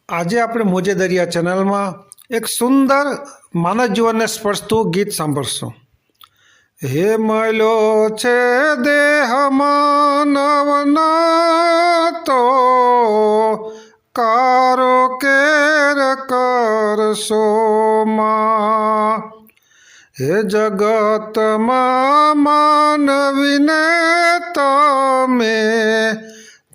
આજે આપણે મોજે દરિયા ચેનલમાં એક સુંદર માનવ જીવનને સ્પર્શતું ગીત સાંભળશું. હે મળ્યો છે દેહ માનવનો તો કારો કેર કરશો માં. હે જગતમાં માનવીને તમે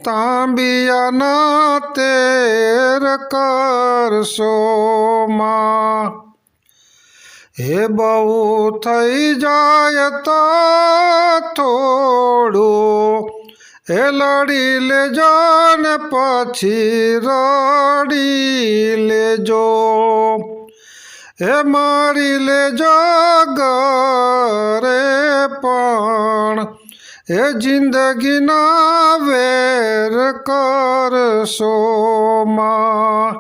તાંબિયાના તેર કરશો માં. હે બહુ થઈ જાય તો થોડું એ લડી લેજો ને પછી રડી લેજો. એ મારી લેજો ઘરે પણ એ જિંદગીના વેર કરશો માં.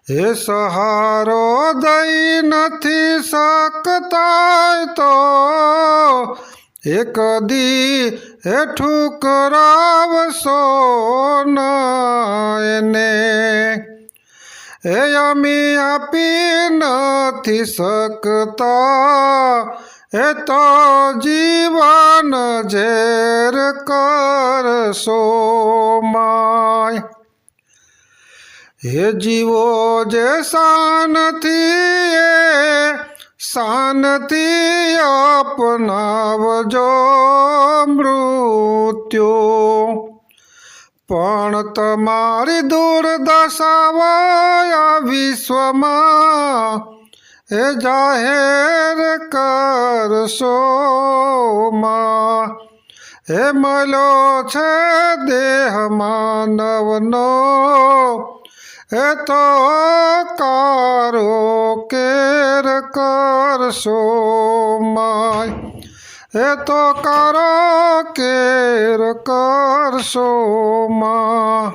એ સહારો દઈ નથી શકતા તો એ કદી એ ઠુકરાવશો ના એને. એ અમી આપી નથી શકતા એ તો જીવન ઝેર કરશો માય. હે જીવો જે શાનથી એ શાનથી અપનાવજો મૃત્યુ. પણ તમારી દુર્દશાવાયા વિશ્વમાં એ જાહેર કરશો માં. એ મળ્યો છે દેહ માનવનો એ તો કારો કેર કરશો માય. એ તો કારો કેર કરશો માં.